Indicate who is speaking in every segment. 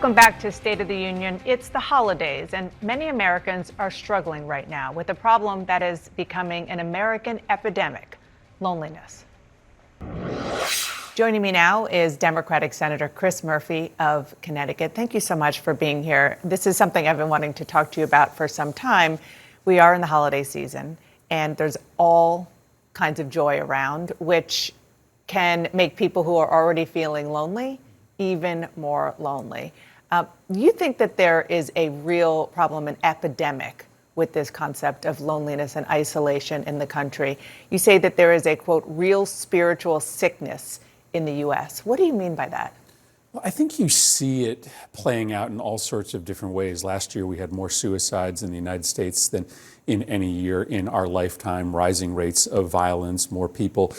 Speaker 1: Welcome back to State of the Union. It's the holidays, and many Americans are struggling right now with a problem that is becoming an American epidemic: loneliness. Joining me now is Democratic Senator Chris Murphy of Connecticut. Thank you so much for being here. This is something I've been wanting to talk to you about for some time. We are in the holiday season, and there's all kinds of joy around, which can make people who are already feeling lonely even more lonely. You think that there is a real problem, an epidemic, with this concept of loneliness and isolation in the country. You say that there is a, quote, real spiritual sickness in the U.S. What do you mean by that?
Speaker 2: Well, I think you see it playing out in all sorts of different ways. Last year, we had more suicides in the United States than in any year in our lifetime, rising rates of violence, more people,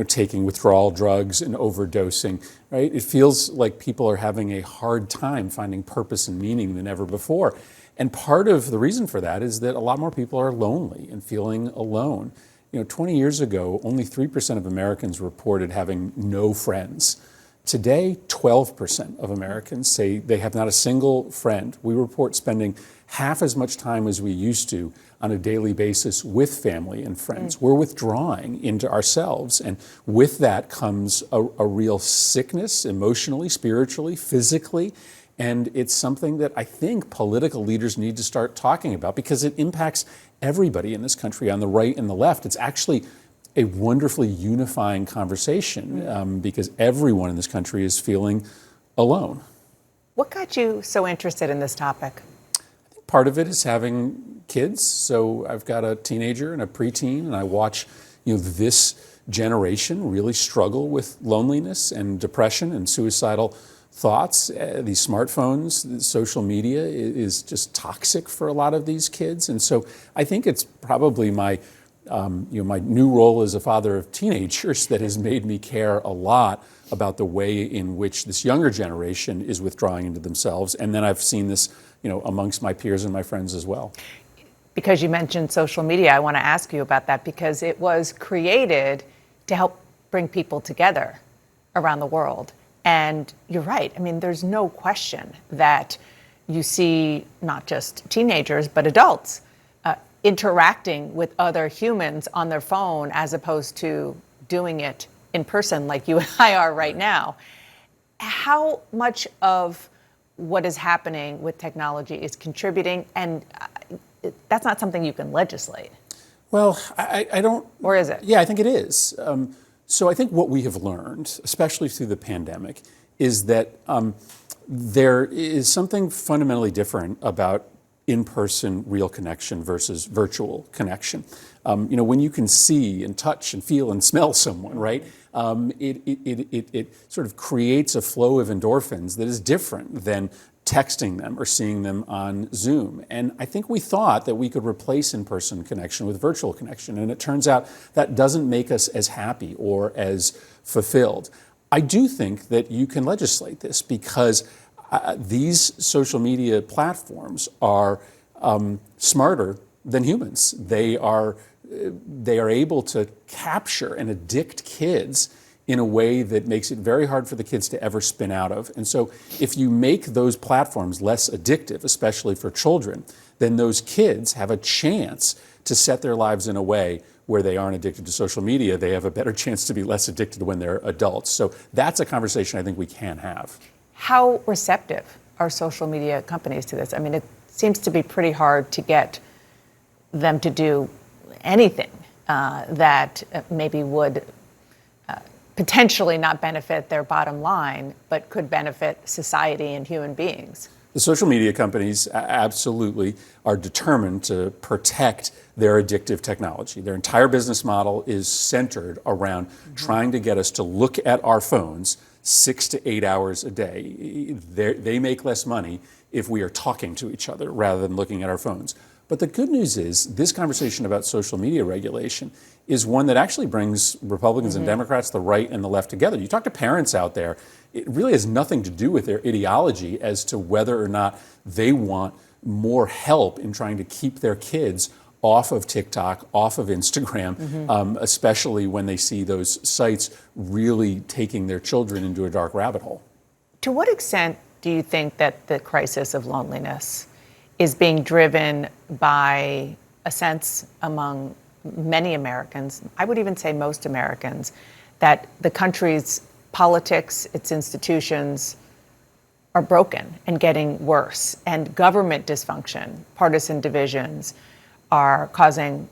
Speaker 2: taking withdrawal drugs and overdosing, right? It feels like people are having a hard time finding purpose and meaning than ever before. And part of the reason for that is that a lot more people are lonely and feeling alone. 20 years ago, only 3% of Americans reported having no friends. Today, 12% of Americans say they have not a single friend. We report spending half as much time as we used to on a daily basis with family and friends. We're withdrawing into ourselves, and with that comes a real sickness, emotionally, spiritually, physically, and it's something that I think political leaders need to start talking about because it impacts everybody in this country, on the right and the left. It's actually a wonderfully unifying conversation because everyone in this country is feeling alone.
Speaker 1: What got you so interested in this topic?
Speaker 2: I think part of it is having kids. So I've got a teenager and a preteen, and I watch, this generation really struggle with loneliness and depression and suicidal thoughts. These smartphones, social media is just toxic for a lot of these kids. And so I think it's probably my new role as a father of teenagers that has made me care a lot about the way in which this younger generation is withdrawing into themselves. And then I've seen this, amongst my peers and my friends as well.
Speaker 1: Because you mentioned social media, I want to ask you about that because it was created to help bring people together around the world. And you're right. I mean, there's no question that you see not just teenagers, but adults interacting with other humans on their phone as opposed to doing it in person like you and I are right now. How much of what is happening with technology is contributing? And that's not something you can legislate.
Speaker 2: Well, I don't.
Speaker 1: Or is it?
Speaker 2: Yeah, I think it is. So I think what we have learned, especially through the pandemic, is that there is something fundamentally different about in-person real connection versus virtual connection. When you can see and touch and feel and smell someone, right? It sort of creates a flow of endorphins that is different than texting them or seeing them on Zoom. And I think we thought that we could replace in-person connection with virtual connection. And it turns out that doesn't make us as happy or as fulfilled. I do think that you can legislate this because these social media platforms are smarter than humans. They are able to capture and addict kids in a way that makes it very hard for the kids to ever spin out of. And so if you make those platforms less addictive, especially for children, then those kids have a chance to set their lives in a way where they aren't addicted to social media. They have a better chance to be less addicted when they're adults. So that's a conversation I think we can have.
Speaker 1: How receptive are social media companies to this? I mean, it seems to be pretty hard to get them to do anything that maybe would potentially not benefit their bottom line, but could benefit society and human beings.
Speaker 2: The social media companies absolutely are determined to protect their addictive technology. Their entire business model is centered around trying to get us to look at our phones 6 to 8 hours a day. They make less money if we are talking to each other rather than looking at our phones. But the good news is this conversation about social media regulation is one that actually brings Republicans and Democrats, the right and the left together. You talk to parents out there, it really has nothing to do with their ideology as to whether or not they want more help in trying to keep their kids off of TikTok, off of Instagram, especially when they see those sites really taking their children into a dark rabbit hole.
Speaker 1: To what extent do you think that the crisis of loneliness is being driven by a sense among many Americans, I would even say most Americans, that the country's politics, its institutions are broken and getting worse, and government dysfunction, partisan divisions are causing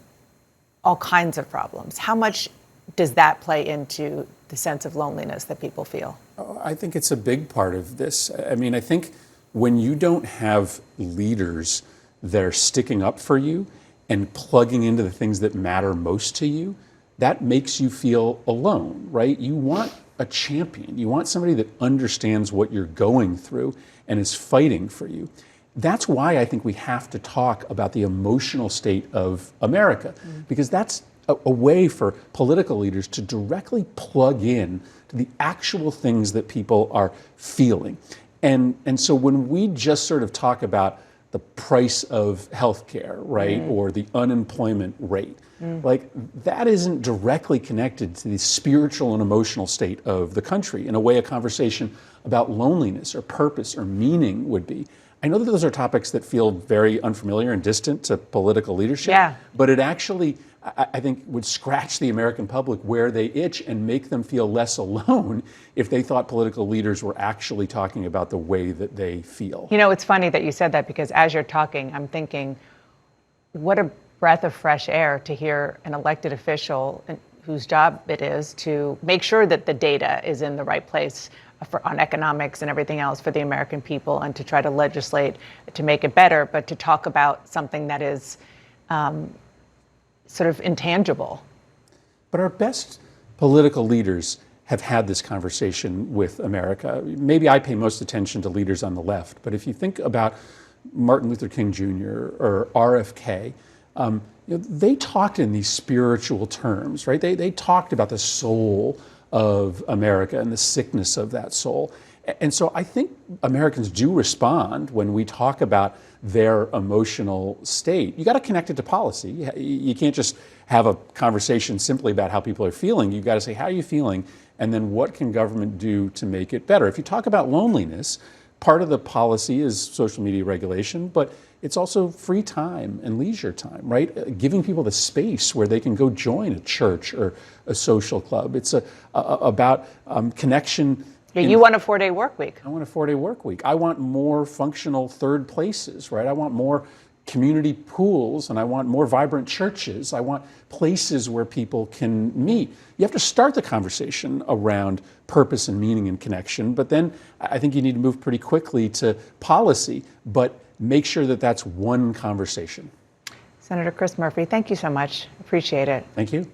Speaker 1: all kinds of problems? How much does that play into the sense of loneliness that people feel?
Speaker 2: I think it's a big part of this. I mean, I think when you don't have leaders that are sticking up for you and plugging into the things that matter most to you, that makes you feel alone, right? You want a champion. You want somebody that understands what you're going through and is fighting for you. That's why I think we have to talk about the emotional state of America, because that's a way for political leaders to directly plug in to the actual things that people are feeling. And so when we just sort of talk about the price of healthcare, right, or the unemployment rate, like that isn't directly connected to the spiritual and emotional state of the country in a way a conversation about loneliness or purpose or meaning would be. I know that those are topics that feel very unfamiliar and distant to political leadership, but it actually, I think, would scratch the American public where they itch and make them feel less alone if they thought political leaders were actually talking about the way that they feel.
Speaker 1: You know, it's funny that you said that, because as you're talking, I'm thinking, what a breath of fresh air to hear an elected official whose job it is to make sure that the data is in the right place on economics and everything else for the American people, and to try to legislate to make it better, but to talk about something that is sort of intangible.
Speaker 2: But our best political leaders have had this conversation with America. Maybe I pay most attention to leaders on the left, but if you think about Martin Luther King Jr. or RFK, they talked in these spiritual terms, right? They talked about the soul of America and the sickness of that soul. And so I think Americans do respond when we talk about their emotional state. You got to connect it to policy. You can't just have a conversation simply about how people are feeling. You've got to say, how are you feeling? And then what can government do to make it better? If you talk about loneliness, part of the policy is social media regulation, but it's also free time and leisure time, right? Giving people the space where they can go join a church or a social club. It's about connection.
Speaker 1: Yeah, you want a 4-day work week.
Speaker 2: I want a 4-day work week. I want more functional third places, right? I want more community pools, and I want more vibrant churches. I want places where people can meet. You have to start the conversation around purpose and meaning and connection, but then I think you need to move pretty quickly to policy, but make sure that that's one conversation.
Speaker 1: Senator Chris Murphy, thank you so much. Appreciate it.
Speaker 2: Thank you.